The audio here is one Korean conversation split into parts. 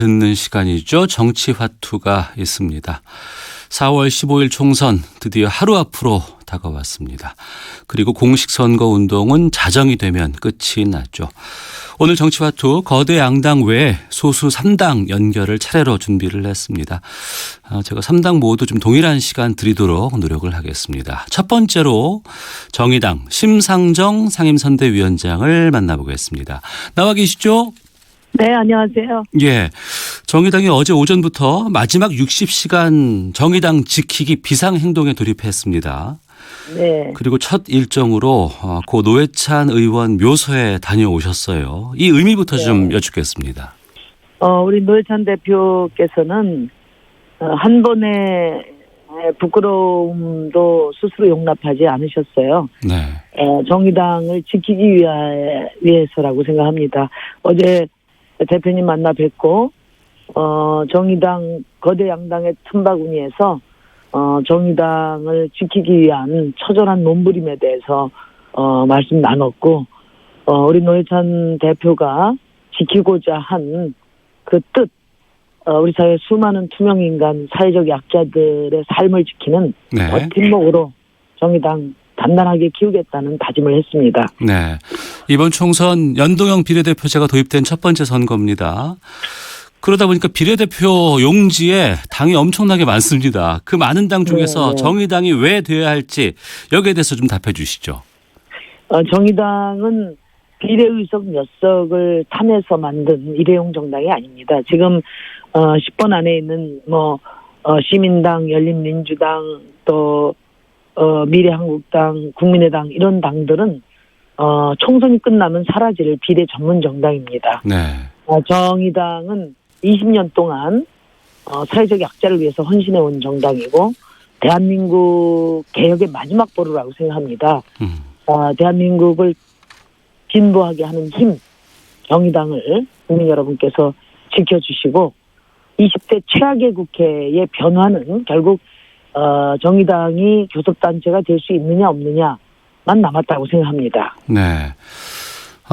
듣는 시간이죠. 정치화투가 있습니다. 4월 15일 총선 드디어 하루 앞으로 다가왔습니다. 그리고 공식 선거 운동은 자정이 되면 끝이 났죠. 오늘 정치화투 거대 양당 외에 소수 3당 연결을 차례로 준비를 했습니다. 제가 3당 모두 좀 동일한 시간 드리도록 노력을 하겠습니다. 첫 번째로 정의당 심상정 상임선대위원장을 만나보겠습니다. 나와 계시죠? 네, 안녕하세요. 예. 정의당이 어제 오전부터 마지막 60시간 정의당 지키기 비상행동에 돌입했습니다. 네. 그리고 첫 일정으로 고 노회찬 의원 묘소에 다녀오셨어요. 이 의미부터 좀 여쭙겠습니다. 우리 노회찬 대표께서는 한 번의 부끄러움도 스스로 용납하지 않으셨어요. 네. 정의당을 지키기 위해서라고 생각합니다. 어제 대표님 만나 뵙고 정의당 거대 양당의 틈바구니에서 정의당을 지키기 위한 처절한 몸부림에 대해서 말씀 나눴고 우리 노회찬 대표가 지키고자 한 그 뜻, 우리 사회 수많은 투명인간 사회적 약자들의 삶을 지키는 버팀목으로 정의당 단단하게 키우겠다는 다짐을 했습니다. 네. 이번 총선 연동형 비례대표제가 도입된 첫 번째 선거입니다. 그러다 보니까 비례대표 용지에 당이 엄청나게 많습니다. 그 많은 당 중에서 정의당이 왜 돼야 할지 여기에 대해서 좀 답해 주시죠. 정의당은 비례의석 몇 석을 탐해서 만든 일회용 정당이 아닙니다. 지금 10번 안에 있는 시민당, 열린민주당, 또 미래한국당, 국민의당 이런 당들은 총선이 끝나면 사라질 비례 전문 정당입니다. 네. 정의당은 20년 동안 사회적 약자를 위해서 헌신해온 정당이고 대한민국 개혁의 마지막 보루라고 생각합니다. 대한민국을 진보하게 하는 힘, 정의당을 국민 여러분께서 지켜주시고 20대 최악의 국회의 변화는 결국 정의당이 교섭단체가 될 수 있느냐 없느냐만 남았다고 생각합니다. 네.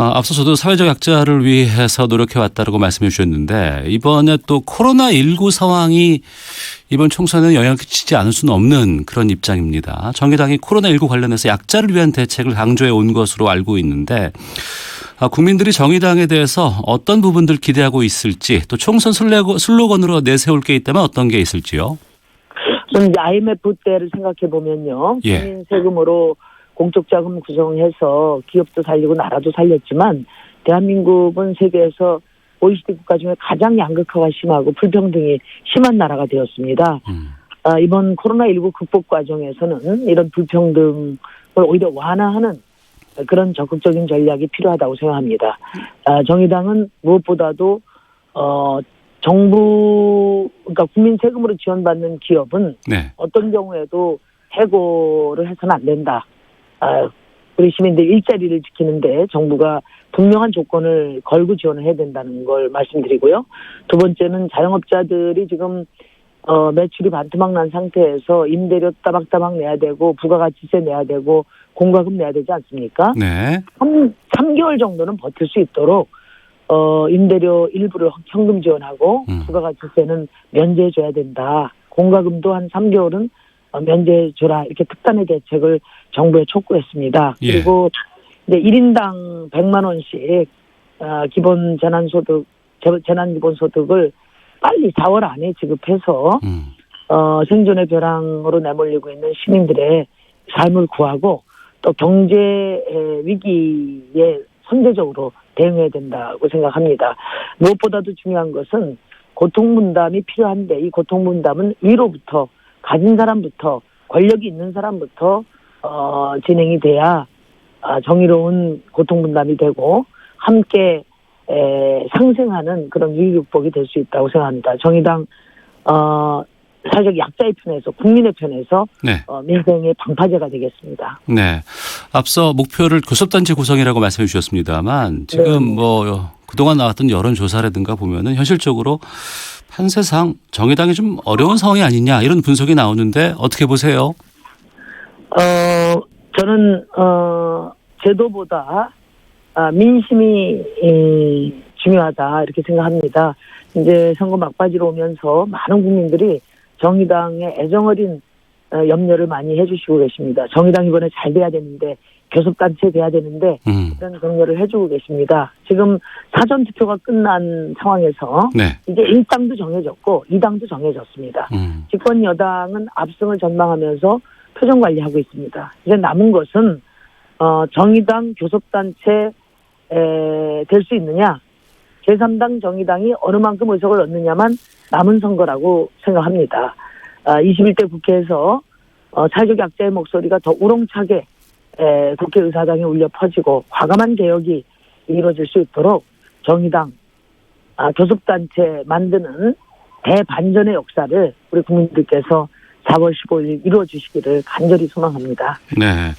앞서 저도 사회적 약자를 위해서 노력해왔다고 말씀해 주셨는데 이번에 또 코로나19 상황이 이번 총선에 영향을 끼치지 않을 수는 없는 그런 입장입니다. 정의당이 코로나19 관련해서 약자를 위한 대책을 강조해 온 것으로 알고 있는데 국민들이 정의당에 대해서 어떤 부분들 기대하고 있을지 또 총선 슬로건으로 내세울 게 있다면 어떤 게 있을지요? 저는 IMF 때를 생각해 보면요. 국민 세금으로 공적 자금 구성해서 기업도 살리고 나라도 살렸지만 대한민국은 세계에서 OECD 국가 중에 가장 양극화가 심하고 불평등이 심한 나라가 되었습니다. 이번 코로나19 극복 과정에서는 이런 불평등을 오히려 완화하는 그런 적극적인 전략이 필요하다고 생각합니다. 정의당은 무엇보다도 정부, 그러니까 국민 세금으로 지원받는 기업은 어떤 경우에도 해고를 해서는 안 된다. 우리 시민들 일자리를 지키는데 정부가 분명한 조건을 걸고 지원을 해야 된다는 걸 말씀드리고요. 두 번째는 자영업자들이 지금 매출이 반토막 난 상태에서 임대료 따박따박 내야 되고 부가가치세 내야 되고 공과금 내야 되지 않습니까? 네. 3개월 정도는 버틸 수 있도록 임대료 일부를 현금 지원하고 부가가치세는 면제해줘야 된다. 공과금도 한 3개월은 면제해줘라. 이렇게 특단의 대책을 정부에 촉구했습니다. 그리고 이제 1인당 100만 원씩 기본 재난기본소득을 빨리 4월 안에 지급해서 생존의 벼랑으로 내몰리고 있는 시민들의 삶을 구하고 또 경제 위기에 선제적으로 대응해야 된다고 생각합니다. 무엇보다도 중요한 것은 고통분담이 필요한데 이 고통분담은 위로부터 가진 사람부터 권력이 있는 사람부터 진행이 돼야 정의로운 고통분담이 되고 함께 상생하는 그런 위기극복이 될 수 있다고 생각합니다. 정의당 사회적 약자의 편에서 국민의 편에서 민생의 방파제가 되겠습니다. 네. 앞서 목표를 교섭단체 구성이라고 말씀해 주셨습니다만 지금 그동안 나왔던 여론조사라든가 보면은 현실적으로 판세상 정의당이 좀 어려운 상황이 아니냐 이런 분석이 나오는데 어떻게 보세요? 저는 제도보다 민심이 중요하다 이렇게 생각합니다. 이제 선거 막바지로 오면서 많은 국민들이 정의당의 애정어린 염려를 많이 해주시고 계십니다. 정의당 이번에 잘 돼야 되는데 교섭단체 돼야 되는데 이런 격려를 해주고 계십니다. 지금 사전투표가 끝난 상황에서 네. 이제 1당도 정해졌고 2당도 정해졌습니다. 집권 여당은 압승을 전망하면서 표정 관리하고 있습니다. 이제 남은 것은 정의당 교섭단체 될 수 있느냐, 제3당 정의당이 어느 만큼 의석을 얻느냐만 남은 선거라고 생각합니다. 21대 국회에서 사회적 약자의 목소리가 더 우렁차게 국회의사당에 울려 퍼지고 과감한 개혁이 이루어질 수 있도록 정의당 교섭단체 만드는 대반전의 역사를 우리 국민들께서 4월 15일 이루어주시기를 간절히 소망합니다. 네.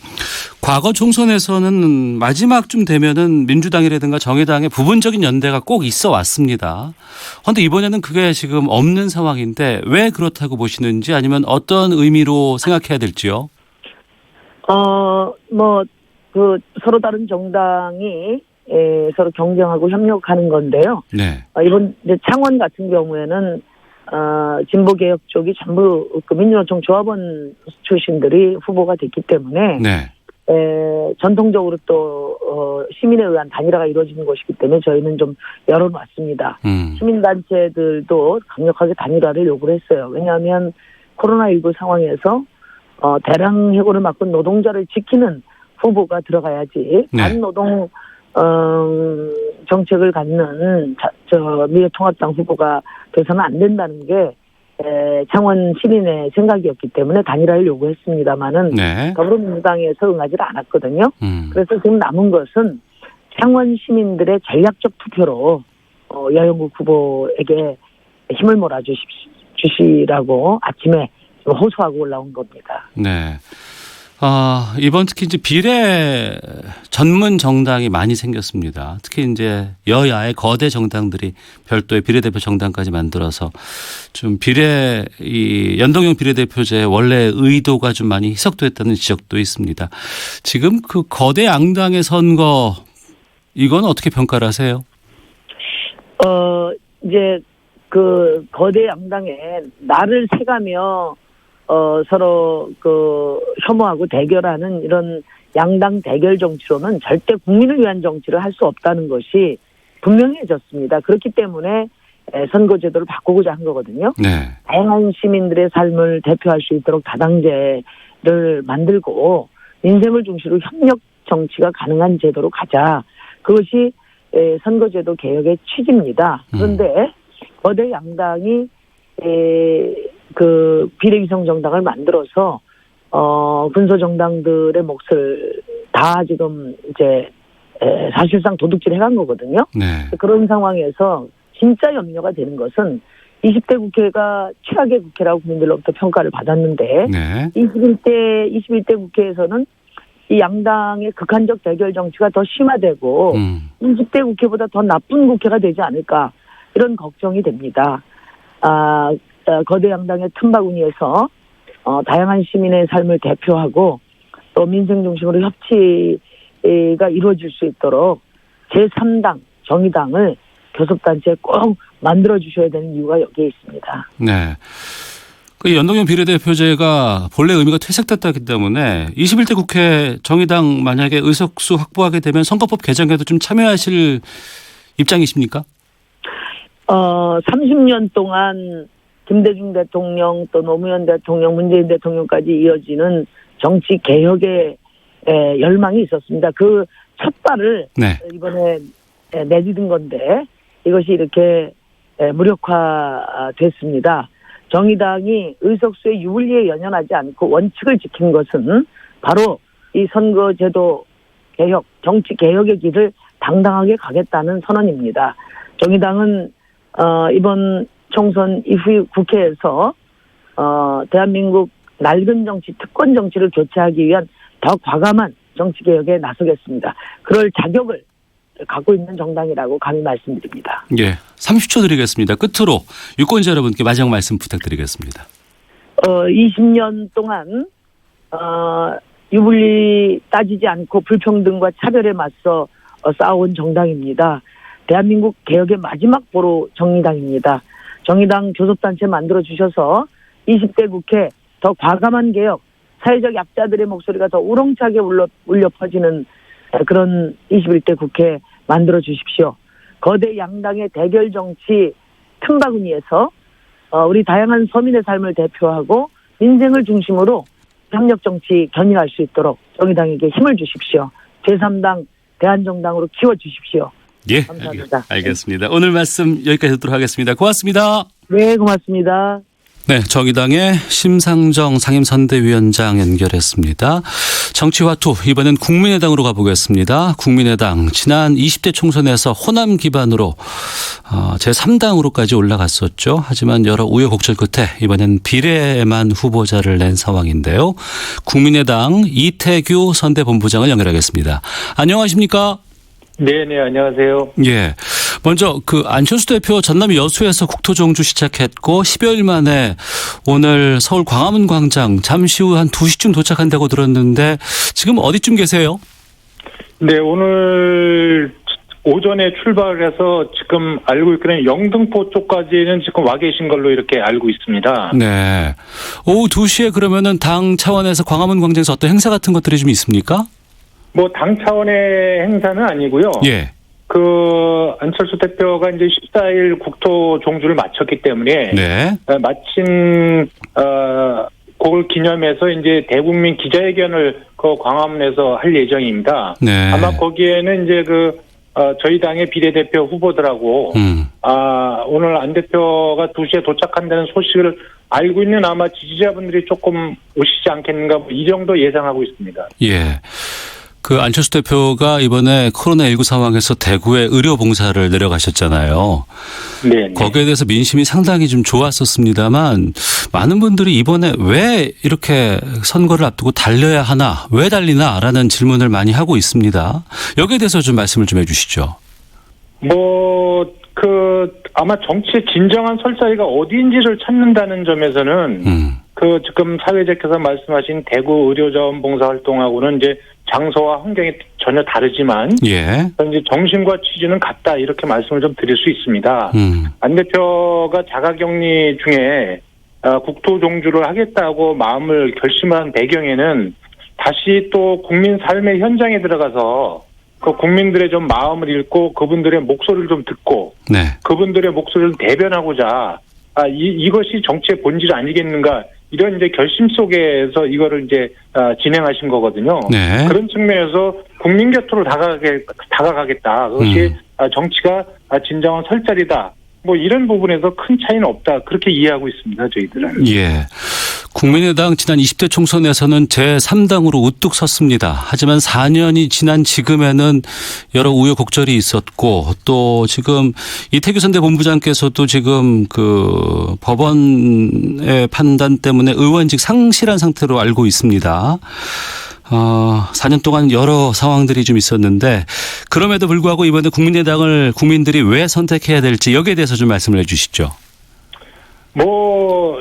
과거 총선에서는 마지막쯤 되면은 민주당이라든가 정의당의 부분적인 연대가 꼭 있어 왔습니다. 그런데 이번에는 그게 지금 없는 상황인데 왜 그렇다고 보시는지 아니면 어떤 의미로 생각해야 될지요? 서로 다른 정당이 서로 경쟁하고 협력하는 건데요. 네. 이번 이제 창원 같은 경우에는 진보개혁 쪽이 전부 그 민주노총 조합원 출신들이 후보가 됐기 때문에 네. 전통적으로 또 시민에 의한 단일화가 이루어지는 것이기 때문에 저희는 좀 열어놨습니다. 시민단체들도 강력하게 단일화를 요구를 했어요. 왜냐하면 코로나19 상황에서 대량 해고를 막고 노동자를 지키는 후보가 들어가야지 네. 반노동 정책을 갖는 미래통합당 후보가 돼서는 안 된다는 게 창원 시민의 생각이었기 때문에 단일화를 요구했습니다마는 네. 더불어민주당에서 응하지를 않았거든요. 그래서 지금 남은 것은 창원 시민들의 전략적 투표로 여영국 후보에게 힘을 몰아주시라고 아침에 호소하고 올라온 겁니다. 네. 이번 특히 이제 비례 전문 정당이 많이 생겼습니다. 특히 이제 여야의 거대 정당들이 별도의 비례대표 정당까지 만들어서 좀 이 연동형 비례대표제의 원래 의도가 좀 많이 희석됐다는 지적도 있습니다. 지금 그 거대 양당의 선거 이건 어떻게 평가를 하세요? 이제 그 거대 양당에 나를 세가며 서로 혐오하고 대결하는 이런 양당 대결 정치로는 절대 국민을 위한 정치를 할 수 없다는 것이 분명해졌습니다. 그렇기 때문에 선거제도를 바꾸고자 한 거거든요. 네. 다양한 시민들의 삶을 대표할 수 있도록 다당제를 만들고 민생을 중심으로 협력 정치가 가능한 제도로 가자. 그것이 선거제도 개혁의 취지입니다. 그런데 거대 양당이 그 비례위성 정당을 만들어서 군소 정당들의 몫을 다 지금 이제 사실상 도둑질 해간 거거든요. 네. 그런 상황에서 진짜 염려가 되는 것은 20대 국회가 최악의 국회라고 국민들로부터 평가를 받았는데 네. 21대 국회에서는 이 양당의 극한적 대결 정치가 더 심화되고 20대 국회보다 더 나쁜 국회가 되지 않을까 이런 걱정이 됩니다. 거대 양당의 틈바구니에서 다양한 시민의 삶을 대표하고 또 민생 중심으로 협치가 이루어질 수 있도록 제3당 정의당을 교섭단체에 꼭 만들어주셔야 되는 이유가 여기에 있습니다. 네. 그 연동형 비례대표제가 본래 의미가 퇴색됐다기 때문에 21대 국회 정의당 만약에 의석수 확보하게 되면 선거법 개정에도 좀 참여하실 입장이십니까? 30년 동안 김대중 대통령 또 노무현 대통령 문재인 대통령까지 이어지는 정치 개혁의 열망이 있었습니다. 그 첫 발을 네. 이번에 내디딘 건데 이것이 이렇게 무력화됐습니다. 정의당이 의석수의 유불리에 연연하지 않고 원칙을 지킨 것은 바로 이 선거제도 개혁, 정치 개혁의 길을 당당하게 가겠다는 선언입니다. 정의당은 이번 총선 이후 국회에서 대한민국 낡은 정치, 특권 정치를 교체하기 위한 더 과감한 정치 개혁에 나서겠습니다. 그럴 자격을 갖고 있는 정당이라고 감히 말씀드립니다. 예, 30초 드리겠습니다. 끝으로 유권자 여러분께 마지막 말씀 부탁드리겠습니다. 20년 동안 유불리 따지지 않고 불평등과 차별에 맞서 싸운 정당입니다. 대한민국 개혁의 마지막 보루 정의당입니다. 정의당 교섭단체 만들어주셔서 20대 국회 더 과감한 개혁, 사회적 약자들의 목소리가 더 우렁차게 울려 퍼지는 그런 21대 국회 만들어주십시오. 거대 양당의 대결 정치 틈바구니에서 우리 다양한 서민의 삶을 대표하고 민생을 중심으로 협력 정치 견인할 수 있도록 정의당에게 힘을 주십시오. 제3당 대한정당으로 키워주십시오. 예, 감사합니다. 알겠습니다. 오늘 말씀 여기까지 듣도록 하겠습니다. 고맙습니다. 네, 고맙습니다. 네, 정의당의 심상정 상임선대위원장 연결했습니다. 정치화투, 이번엔 국민의당으로 가보겠습니다. 국민의당 지난 20대 총선에서 호남 기반으로 제3당으로까지 올라갔었죠. 하지만 여러 우여곡절 끝에 이번엔 비례만 후보자를 낸 상황인데요. 국민의당 이태규 선대본부장을 연결하겠습니다. 안녕하십니까? 네네, 안녕하세요. 예. 먼저 안철수 대표 전남 여수에서 국토종주 시작했고 10여일 만에 오늘 서울 광화문 광장 잠시 후 한 2시쯤 도착한다고 들었는데 지금 어디쯤 계세요? 네, 오늘 오전에 출발을 해서 지금 알고 있기는 영등포 쪽까지는 지금 와 계신 걸로 이렇게 알고 있습니다. 네. 오후 2시에 그러면은 당 차원에서 광화문 광장에서 어떤 행사 같은 것들이 좀 있습니까? 당 차원의 행사는 아니고요. 예. 안철수 대표가 이제 14일 국토 종주를 마쳤기 때문에 네. 마친 그걸 기념해서 이제 대국민 기자회견을 광화문에서 할 예정입니다. 네. 아마 거기에는 이제 저희 당의 비례대표 후보들하고 오늘 안 대표가 2시에 도착한다는 소식을 알고 있는 아마 지지자분들이 조금 오시지 않겠는가 이 정도 예상하고 있습니다. 예. 안철수 대표가 이번에 코로나19 상황에서 대구에 의료 봉사를 내려가셨잖아요. 네. 거기에 대해서 민심이 상당히 좀 좋았었습니다만 많은 분들이 이번에 왜 이렇게 선거를 앞두고 달려야 하나, 왜 달리나라는 질문을 많이 하고 있습니다. 여기에 대해서 좀 말씀을 좀 해주시죠. 아마 정치의 진정한 설사위가 어디인지를 찾는다는 점에서는 지금 사회자께서 말씀하신 대구 의료자원봉사 활동하고는 이제 장소와 환경이 전혀 다르지만 예. 이제 정신과 취지는 같다 이렇게 말씀을 좀 드릴 수 있습니다. 안 대표가 자가격리 중에 국토종주를 하겠다고 마음을 결심한 배경에는 다시 또 국민 삶의 현장에 들어가서 국민들의 좀 마음을 읽고 그분들의 목소리를 좀 듣고 네. 그분들의 목소리를 대변하고자 이것이 정치의 본질 아니겠는가 이런 이제 결심 속에서 이거를 이제 진행하신 거거든요. 네. 그런 측면에서 국민 곁으로 다가가겠다. 그것이 정치가 진정한 설자리다. 이런 부분에서 큰 차이는 없다. 그렇게 이해하고 있습니다. 저희들은. 예. 국민의당 지난 20대 총선에서는 제3당으로 우뚝 섰습니다. 하지만 4년이 지난 지금에는 여러 우여곡절이 있었고 또 지금 이태규 선대본부장께서도 지금 법원의 판단 때문에 의원직 상실한 상태로 알고 있습니다. 4년 동안 여러 상황들이 좀 있었는데 그럼에도 불구하고 이번에 국민의당을 국민들이 왜 선택해야 될지 여기에 대해서 좀 말씀을 해 주시죠.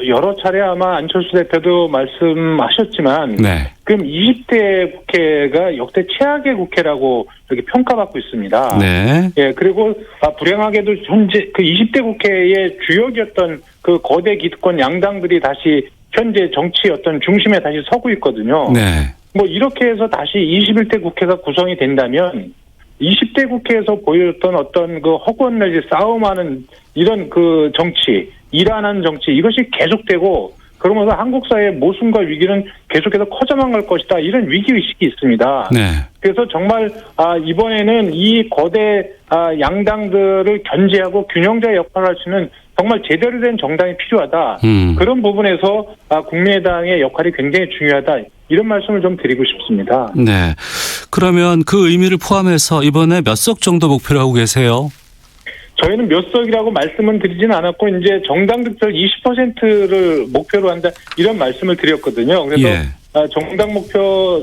여러 차례 아마 안철수 대표도 말씀하셨지만 네. 그럼 20대 국회가 역대 최악의 국회라고 이렇게 평가받고 있습니다. 네. 예, 그리고 불행하게도 현재 20대 국회의 주역이었던 거대 기득권 양당들이 다시 현재 정치 어떤 중심에 다시 서고 있거든요. 네. 이렇게 해서 다시 21대 국회가 구성이 된다면 20대 국회에서 보였던 어떤 허구한 내지 싸움하는 이런 정치, 일하는 정치 이것이 계속되고 그러면서 한국 사회의 모순과 위기는 계속해서 커져만 갈 것이다. 이런 위기의식이 있습니다. 네. 그래서 정말 이번에는 이 거대 양당들을 견제하고 균형자의 역할을 할 수 있는 정말 제대로 된 정당이 필요하다. 그런 부분에서 국민의당의 역할이 굉장히 중요하다. 이런 말씀을 좀 드리고 싶습니다. 네. 그러면 그 의미를 포함해서 이번에 몇 석 정도 목표로 하고 계세요? 저희는 몇 석이라고 말씀은 드리진 않았고 이제 정당 득표를 20%를 목표로 한다 이런 말씀을 드렸거든요. 그래서 예.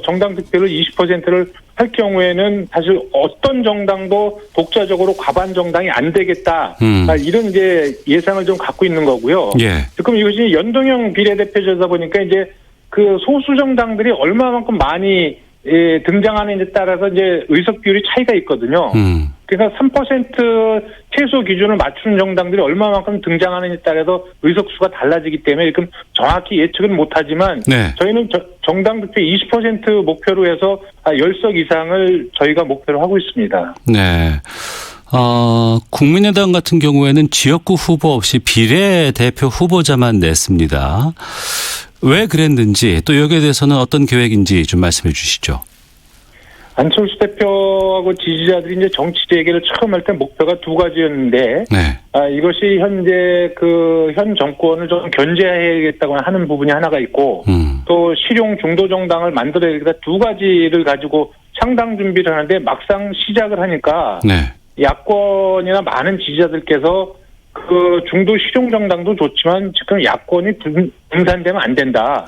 정당 득표를 20%를 할 경우에는 사실 어떤 정당도 독자적으로 과반 정당이 안 되겠다. 이런 이제 예상을 좀 갖고 있는 거고요. 예. 지금 이것이 연동형 비례대표제다 보니까 이제 소수 정당들이 얼마만큼 많이 등장하는지에 따라서 이제 의석 비율이 차이가 있거든요. 그러니까 3% 최소 기준을 맞추는 정당들이 얼마만큼 등장하느냐에 따라서 의석수가 달라지기 때문에 지금 정확히 예측은 못하지만 네. 저희는 정당 득표 20% 목표로 해서 10석 이상을 저희가 목표로 하고 있습니다. 네. 국민의당 같은 경우에는 지역구 후보 없이 비례대표 후보자만 냈습니다. 왜 그랬는지 또 여기에 대해서는 어떤 계획인지 좀 말씀해 주시죠. 안철수 대표하고 지지자들이 이제 정치 재개를 처음 할 때 목표가 두 가지였는데, 네. 이것이 현재 현 정권을 좀 견제해야겠다고 하는 부분이 하나가 있고, 또 실용 중도 정당을 만들어야겠다 두 가지를 가지고 창당 준비를 하는데 막상 시작을 하니까, 네. 야권이나 많은 지지자들께서 중도 실용 정당도 좋지만 지금 야권이 분산되면 안 된다.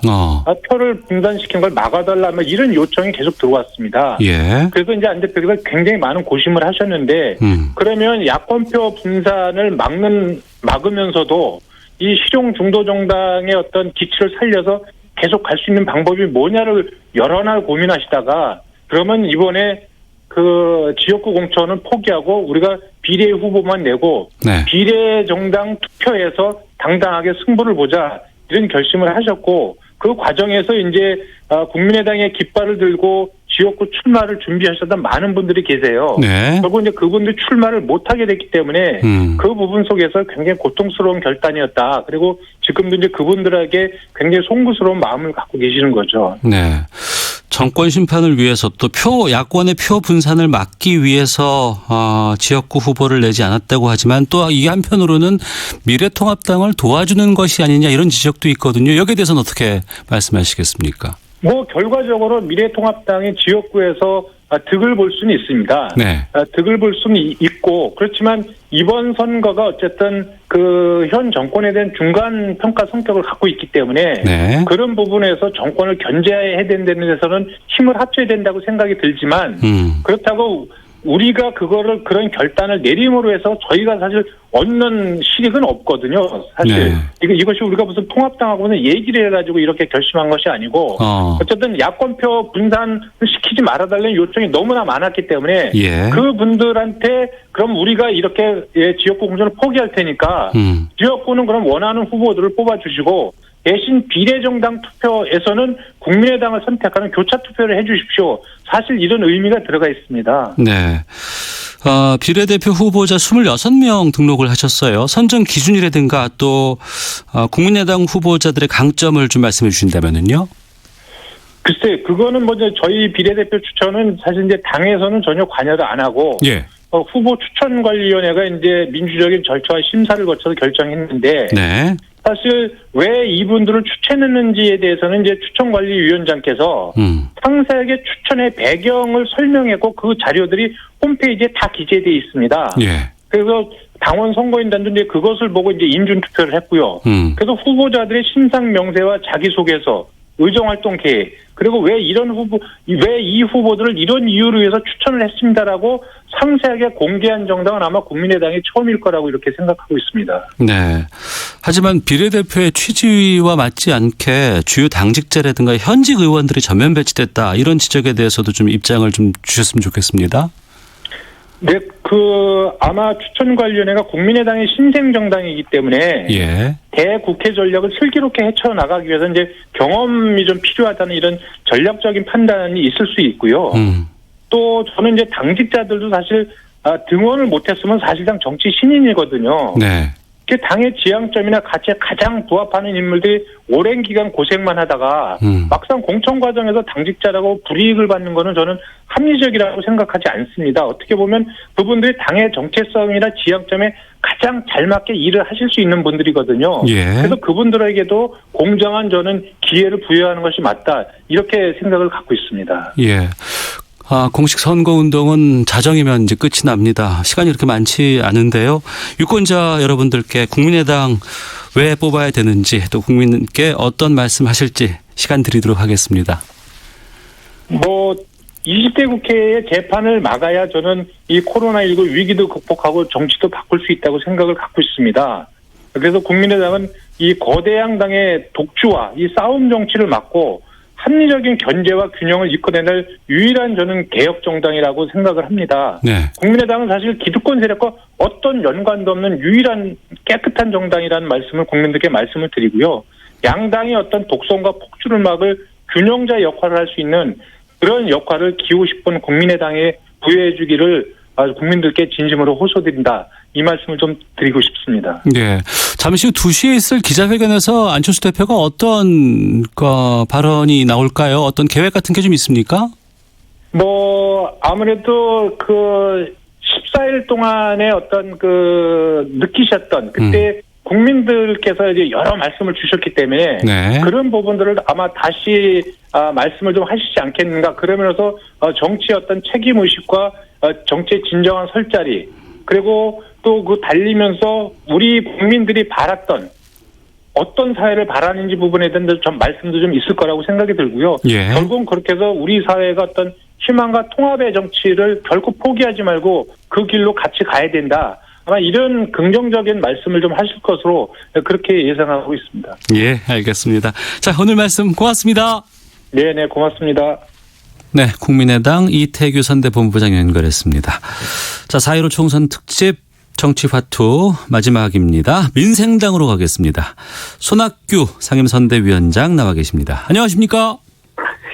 표를 분산시킨 걸 막아달라면 이런 요청이 계속 들어왔습니다. 예. 그래서 이제 안 대표가 굉장히 많은 고심을 하셨는데 그러면 야권표 분산을 막으면서도 이 실용 중도 정당의 어떤 기치를 살려서 계속 갈 수 있는 방법이 뭐냐를 여러 날 고민하시다가 그러면 이번에 지역구 공천은 포기하고 우리가 비례 후보만 내고 네. 비례 정당 투표에서 당당하게 승부를 보자 이런 결심을 하셨고 그 과정에서 이제 국민의당의 깃발을 들고 지역구 출마를 준비하셨던 많은 분들이 계세요. 네. 결국 이제 그분들이 출마를 못하게 됐기 때문에 그 부분 속에서 굉장히 고통스러운 결단이었다. 그리고 지금도 이제 그분들에게 굉장히 송구스러운 마음을 갖고 계시는 거죠. 네. 정권 심판을 위해서 또 야권의 표 분산을 막기 위해서 지역구 후보를 내지 않았다고 하지만 또 이 한편으로는 미래통합당을 도와주는 것이 아니냐 이런 지적도 있거든요. 여기에 대해서는 어떻게 말씀하시겠습니까? 결과적으로 미래통합당이 지역구에서 득을 볼 수는 있습니다. 네. 득을 볼 수는 있고 그렇지만 이번 선거가 어쨌든 현 정권에 대한 중간 평가 성격을 갖고 있기 때문에 네. 그런 부분에서 정권을 견제해야 된다는 데서는 힘을 합쳐야 된다고 생각이 들지만 그렇다고 우리가 그런 결단을 내림으로 해서 저희가 사실 얻는 실익은 없거든요. 사실 네. 이것이 우리가 무슨 통합당하고는 얘기를 해가지고 이렇게 결심한 것이 아니고 어쨌든 야권표 분산을 시키지 말아달라는 요청이 너무나 많았기 때문에 예. 그분들한테 그럼 우리가 이렇게 지역구 공천을 포기할 테니까 지역구는 그럼 원하는 후보들을 뽑아주시고 대신 비례정당 투표에서는 국민의당을 선택하는 교차 투표를 해 주십시오. 사실 이런 의미가 들어가 있습니다. 네. 비례대표 후보자 26명 등록을 하셨어요. 선정 기준이라든가 또 국민의당 후보자들의 강점을 좀 말씀해 주신다면요. 글쎄, 그거는 저희 비례대표 추천은 사실 이제 당에서는 전혀 관여를 안 하고 예. 후보 추천관리위원회가 이제 민주적인 절차와 심사를 거쳐서 결정했는데 네. 사실 왜 이분들을 추천했는지에 대해서는 이제 추천관리위원장께서 상세하게 추천의 배경을 설명했고 그 자료들이 홈페이지에 다 기재되어 있습니다. 예. 그래서 당원 선거인단도 이제 그것을 보고 이제 인준 투표를 했고요. 그래서 후보자들의 신상 명세와 자기소개서, 의정활동 계획, 그리고 왜 이 후보들을 이런 이유로 해서 추천을 했습니다라고 상세하게 공개한 정당은 아마 국민의당이 처음일 거라고 이렇게 생각하고 있습니다. 네. 하지만 비례대표의 취지와 맞지 않게 주요 당직자라든가 현직 의원들이 전면 배치됐다 이런 지적에 대해서도 좀 입장을 좀 주셨으면 좋겠습니다. 네, 아마 추천관리위원회가 국민의당의 신생정당이기 때문에 예. 대국회 전략을 슬기롭게 헤쳐나가기 위해서 이제 경험이 좀 필요하다는 이런 전략적인 판단이 있을 수 있고요. 또 저는 이제 당직자들도 사실 등원을 못했으면 사실상 정치 신인이거든요. 네. 당의 지향점이나 가치에 가장 부합하는 인물들이 오랜 기간 고생만 하다가 막상 공천 과정에서 당직자라고 불이익을 받는 거는 저는 합리적이라고 생각하지 않습니다. 어떻게 보면 그분들이 당의 정체성이나 지향점에 가장 잘 맞게 일을 하실 수 있는 분들이거든요. 예. 그래서 그분들에게도 공정한 저는 기회를 부여하는 것이 맞다. 이렇게 생각을 갖고 있습니다. 예. 공식 선거운동은 자정이면 이제 끝이 납니다. 시간이 그렇게 많지 않은데요. 유권자 여러분들께 국민의당 왜 뽑아야 되는지 또 국민께 어떤 말씀 하실지 시간 드리도록 하겠습니다. 20대 국회의 개판을 막아야 저는 이 코로나19 위기도 극복하고 정치도 바꿀 수 있다고 생각을 갖고 있습니다. 그래서 국민의당은 이 거대 양당의 독주와 이 싸움 정치를 막고 합리적인 견제와 균형을 이끌어낼 유일한 저는 개혁 정당이라고 생각을 합니다. 네. 국민의당은 사실 기득권 세력과 어떤 연관도 없는 유일한 깨끗한 정당이라는 말씀을 국민들께 말씀을 드리고요. 양당이 어떤 독선과 폭주를 막을 균형자 역할을 할 수 있는 그런 역할을 기우고 싶은 국민의당에 부여해 주기를 국민들께 진심으로 호소드린다. 이 말씀을 좀 드리고 싶습니다. 네. 잠시 후 2시에 있을 기자회견에서 안철수 대표가 어떤 발언이 나올까요? 어떤 계획 같은 게 좀 있습니까? 아무래도 14일 동안에 어떤 느끼셨던 그때 국민들께서 이제 여러 말씀을 주셨기 때문에 네. 그런 부분들을 아마 다시 말씀을 좀 하시지 않겠는가. 그러면서 정치의 어떤 책임의식과 정치의 진정한 설자리 그리고 또 달리면서 우리 국민들이 바랐던 어떤 사회를 바라는지 부분에 대한 좀 말씀도 좀 있을 거라고 생각이 들고요. 예. 결국은 그렇게 해서 우리 사회가 어떤 희망과 통합의 정치를 결코 포기하지 말고 그 길로 같이 가야 된다. 아마 이런 긍정적인 말씀을 좀 하실 것으로 그렇게 예상하고 있습니다. 예, 알겠습니다. 자, 오늘 말씀 고맙습니다. 네, 고맙습니다. 네, 국민의당 이태규 선대본부장 연결했습니다. 자, 4.15 총선 특집 정치화투 마지막입니다. 민생당으로 가겠습니다. 손학규 상임선대위원장 나와 계십니다. 안녕하십니까?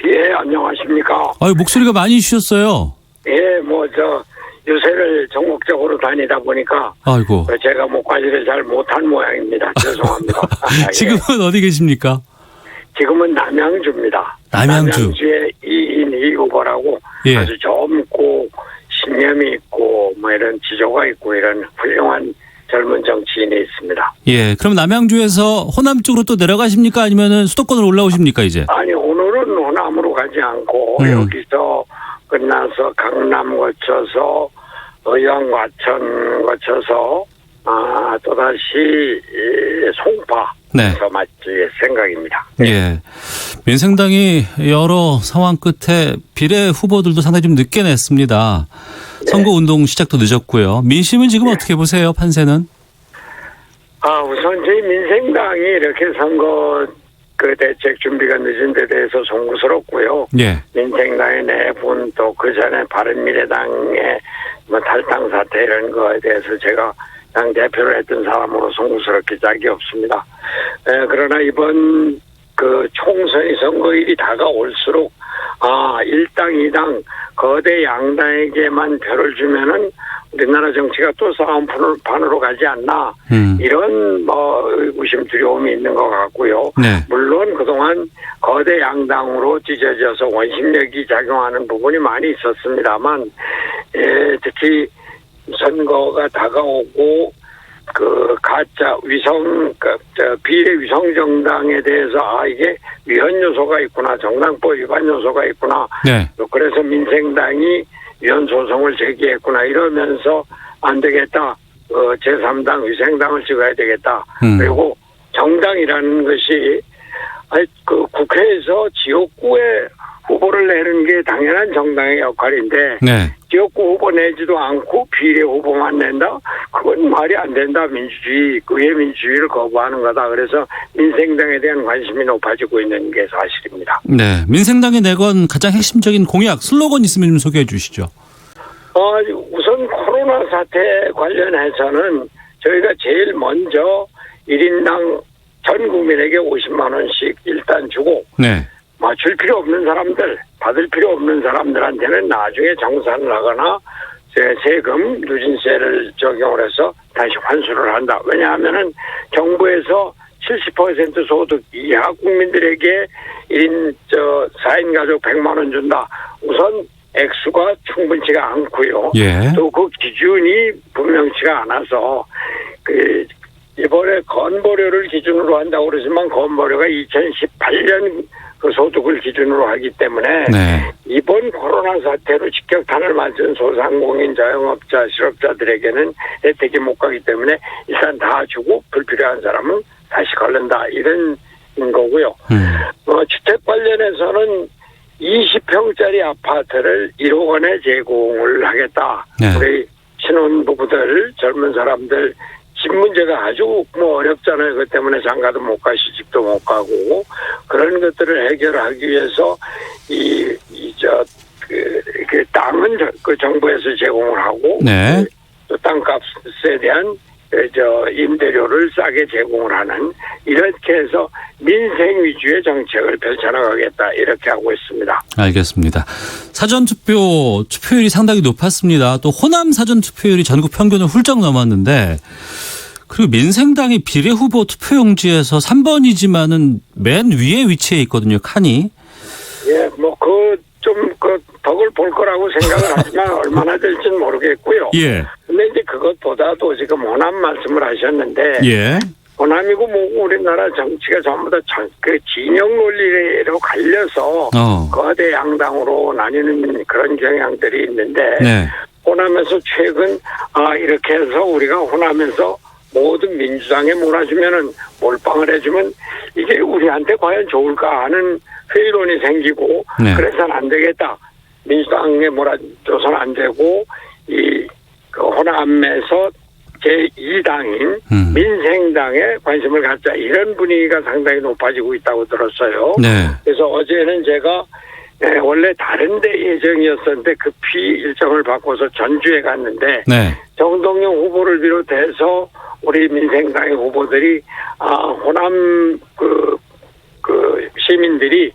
예, 안녕하십니까? 목소리가 많이 쉬셨어요. 예, 요새를 전국적으로 다니다 보니까 아이고. 제가 관리를 잘 못한 모양입니다. 죄송합니다. 지금은 어디 계십니까? 지금은 남양주입니다. 남양주의 이인희 후보라고 예. 아주 젊고 신념이 있고 이런 지조가 있고 이런 훌륭한 젊은 정치인이 있습니다. 예, 그럼 남양주에서 호남 쪽으로 또 내려가십니까? 아니면은 수도권으로 올라오십니까 이제? 아니, 오늘은 호남으로 가지 않고 여기서 끝나서 강남 거쳐서 의왕 과천 거쳐서 또다시 송파에서 마칠 생각입니다. 예. 민생당이 여러 상황 끝에 비례 후보들도 상당히 좀 늦게 냈습니다. 선거운동 시작도 늦었고요. 민심은 지금 어떻게 보세요, 판세는? 우선 저희 민생당이 이렇게 선거 대책 준비가 늦은 데 대해서 송구스럽고요. 예. 민생당의 내분 또 그 전에 바른미래당의 탈당 사태 이런 거에 대해서 제가 당 대표를 했던 사람으로 송구스럽게 짝이 없습니다. 그러나 이번 총선이 선거일이 다가올수록 일당, 이당 거대 양당에게만 표를 주면은 우리나라 정치가 또 싸움판으로 가지 않나 이런 의구심 두려움이 있는 것 같고요. 네. 물론 그동안 거대 양당으로 찢어져서 원심력이 작용하는 부분이 많이 있었습니다만 특히 선거가 다가오고 가짜 비례 위성 정당에 대해서 이게 위헌 요소가 있구나, 정당법 위반 요소가 있구나. 네. 그래서 민생당이 위헌 소송을 제기했구나 이러면서 안 되겠다. 제3당 위생당을 찍어야 되겠다. 그리고 정당이라는 것이 국회에서 지역구에 후보를 내는 게 당연한 정당의 역할인데 네. 지역구 후보 내지도 않고 비례 후보만 낸다? 그건 말이 안 된다. 의회 민주주의를 거부하는 거다. 그래서 민생당에 대한 관심이 높아지고 있는 게 사실입니다. 네, 민생당이 내건 가장 핵심적인 공약, 슬로건 있으면 좀 소개해 주시죠. 우선 코로나 사태 관련해서는 저희가 제일 먼저 1인당 전 국민에게 50만 원씩 일단 주고 네. 줄 필요 없는 사람들, 받을 필요 없는 사람들한테는 나중에 정산을 하거나 세금 누진세를 적용을 해서 다시 환수를 한다. 왜냐하면은 정부에서 70% 소득 이하 국민들에게 4인 가족 100만 원 준다. 우선 액수가 충분치가 않고요. 예. 또 그 기준이 분명치가 않아서 이번에 건보료를 기준으로 한다고 그러지만 건보료가 2018년 그 소득을 기준으로 하기 때문에 이번 코로나 사태로 직격탄을 맞은 소상공인 자영업자 실업자들에게는 혜택이 못 가기 때문에 일단 다 주고 불필요한 사람은 다시 걸른다 이런 거고요. 주택 관련해서는 20평짜리 아파트를 1억 원에 제공을 하겠다. 우리 신혼부부들 젊은 사람들 집 문제가 아주 어렵잖아요. 그 때문에 장가도 못 가, 시집도 못 가고 그런 것들을 해결하기 위해서 그 땅은 그 정부에서 제공을 하고 네. 또 땅값에 대한 임대료를 싸게 제공을 하는 이렇게 해서 민생 위주의 정책을 펼쳐나가겠다 이렇게 하고 있습니다. 알겠습니다. 투표율이 상당히 높았습니다. 또 호남 사전투표율이 전국 평균을 훌쩍 넘었는데 그리고 민생당이 비례후보 투표용지에서 3번이지만은 맨 위에 위치해 있거든요. 칸이. 예, 그 덕을 볼 거라고 생각을 하지만 얼마나 될지는 모르겠고요. 예. 근데 이제 그것보다도 지금 호남 말씀을 하셨는데. 예. 호남이고 뭐고 우리나라 정치가 전부 다 그 진영 논리로 갈려서 거대 양당으로 나뉘는 그런 경향들이 있는데. 네. 호남에서 최근 이렇게 해서 우리가 호남에서 모든 민주당에 몰아주면은 몰빵을 해주면 이게 우리한테 과연 좋을까 하는 회의론이 생기고. 네. 그래서는 안 되겠다. 민주당에 몰아줘서는 안 되고 그 호남에서 제2당인 민생당에 관심을 갖자 이런 분위기가 상당히 높아지고 있다고 들었어요. 네. 그래서 어제는 제가 원래 다른 데 예정이었었는데 급히 일정을 바꿔서 전주에 갔는데. 네. 정동영 후보를 비롯해서 우리 민생당의 후보들이 호남 그 시민들이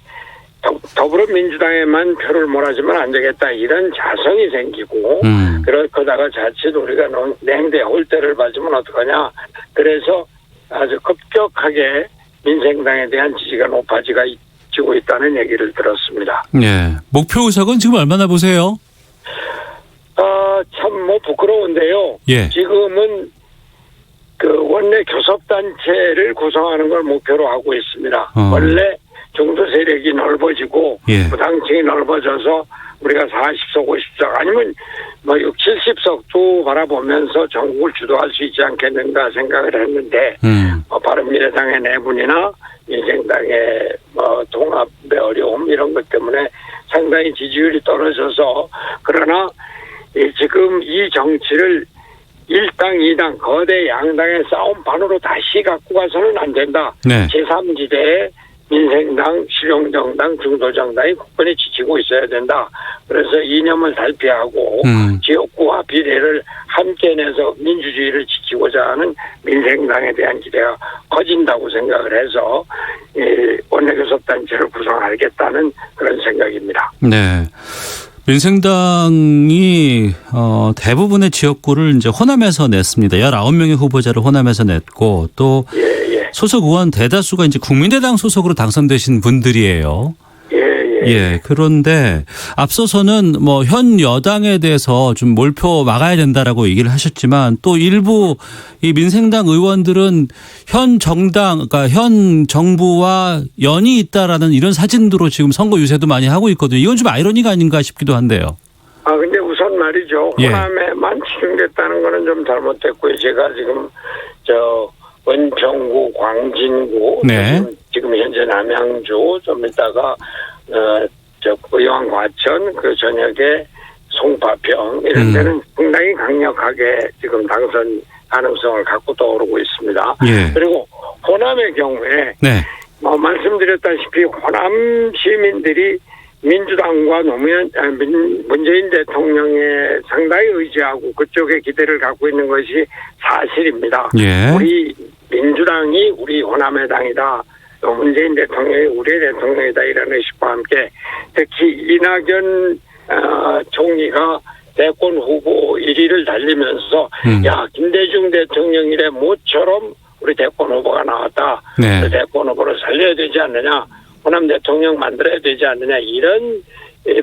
더불어민주당에만 표를 몰아주면 안 되겠다 이런 자성이 생기고 그러다가 자칫 우리가 냉대 홀대를 맞으면 어떡하냐. 그래서 아주 급격하게 민생당에 대한 지지가 높아지고 있다는 얘기를 들었습니다. 네. 목표 의석은 지금 얼마나 보세요? 참 부끄러운데요. 예. 지금은 그 원내 교섭단체를 구성하는 걸 목표로 하고 있습니다. 원래 중도 세력이 넓어지고 예. 부당층이 넓어져서 우리가 40석, 50석 아니면 60, 70석도 바라보면서 전국을 주도할 수 있지 않겠는가 생각을 했는데 바른미래당의 내분이나 민생당의 통합의 어려움 이런 것 때문에 상당히 지지율이 떨어져서 그러나 지금 이 정치를 1당, 2당 거대 양당의 싸움판으로 다시 갖고 가서는 안 된다. 네. 제3지대에 민생당, 실용정당, 중도정당이 국권에 지키고 있어야 된다. 그래서 이념을 달피하고 지역구와 비례를 함께 내서 민주주의를 지키고자 하는 민생당에 대한 기대가 커진다고 생각을 해서 원내교섭단체를 구성하겠다는 그런 생각입니다. 네. 민생당이 대부분의 지역구를 이제 호남에서 냈습니다. 19명의 후보자를 호남에서 냈고 또 소속 의원 대다수가 이제 국민의당 소속으로 당선되신 분들이에요. 예. 그런데 앞서서는 현 여당에 대해서 좀 몰표 막아야 된다라고 얘기를 하셨지만 또 일부 이 민생당 의원들은 현 정당, 그러니까 현 정부와 연이 있다라는 이런 사진으로 지금 선거 유세도 많이 하고 있거든요. 이건 좀 아이러니가 아닌가 싶기도 한데요. 근데 우선 말이죠. 호남에만 집중됐다는 거는 좀 잘못됐고요. 제가 지금 은평구, 광진구, 네. 지금 현재 남양주, 좀 이따가 의왕 과천, 그 저녁에 송파평 이런 데는 상당히 강력하게 지금 당선 가능성을 갖고 떠오르고 있습니다. 예. 그리고 호남의 경우에 네. 말씀드렸다시피 호남 시민들이 민주당과 문재인 대통령에 상당히 의지하고 그쪽에 기대를 갖고 있는 것이 사실입니다. 예. 우리 민주당이 우리 호남의 당이다. 또 문재인 대통령이 우리의 대통령이다 이런 의식과 함께 특히 이낙연 총리가 대권 후보 1위를 달리면서 김대중 대통령 이래 모처럼 우리 대권 후보가 나왔다. 네. 그 대권 후보를 살려야 되지 않느냐. 호남 대통령 만들어야 되지 않느냐. 이런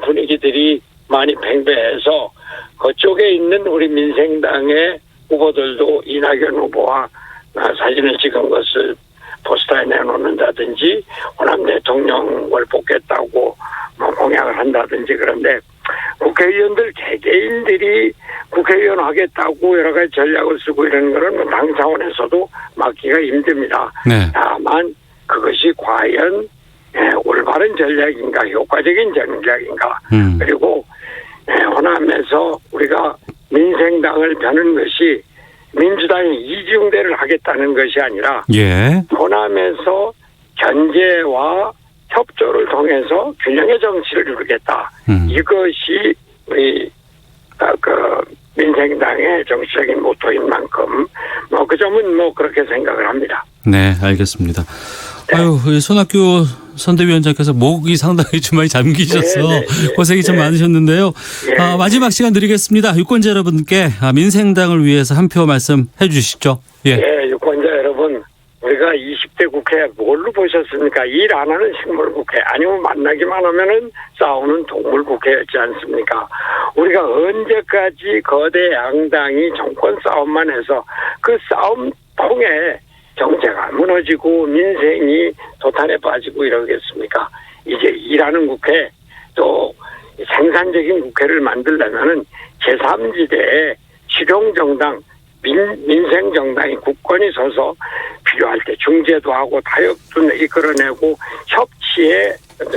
분위기들이 많이 팽배해서 그쪽에 있는 우리 민생당의 후보들도 이낙연 후보와 사진을 찍은 것을 포스터에 내놓는다든지 호남 대통령을 뽑겠다고 공약을 한다든지 그런데 국회의원들 개개인들이 국회의원 하겠다고 여러 가지 전략을 쓰고 이런 거는 당 차원에서도 막기가 힘듭니다. 네. 다만 그것이 과연 올바른 전략인가 효과적인 전략인가 그리고 호남에서 우리가 민생당을 펴는 것이 민주당이 이중대를 하겠다는 것이 아니라 예. 호남에서 견제와 협조를 통해서 균형의 정치를 이루겠다. 이것이 우리 민생당의 정치적인 모토인 만큼 그 점은 그렇게 생각을 합니다. 네, 알겠습니다. 네. 아유, 손학규 선대위원장께서 목이 상당히 주머니 잠기셔서 고생이 좀 많으셨는데요. 마지막 시간 드리겠습니다. 유권자 여러분께 민생당을 위해서 한 표 말씀해 주시죠. 예. 네, 유권자 여러분, 우리가 20대 국회 뭘로 보셨습니까? 일 안 하는 식물 국회, 아니면 만나기만 하면은 싸우는 동물 국회였지 않습니까? 우리가 언제까지 거대 양당이 정권 싸움만 해서 그 싸움 통해 경제가 무너지고 민생이 도탄에 빠지고 이러겠습니까? 이제 일하는 국회, 또 생산적인 국회를 만들려면은 제3지대에 실용정당, 민생정당이 국권이 서서 필요할 때 중재도 하고 타협도 이끌어내고 협치의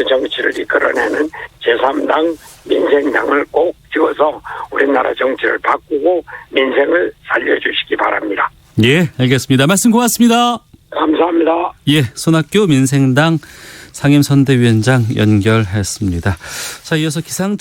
정치를 이끌어내는 제3당 민생당을 꼭 찍어서 우리나라 정치를 바꾸고 민생을 살려주시기 바랍니다. 예, 알겠습니다. 말씀 고맙습니다. 감사합니다. 예, 손학규 민생당 상임선대위원장 연결했습니다. 자, 이어서 기상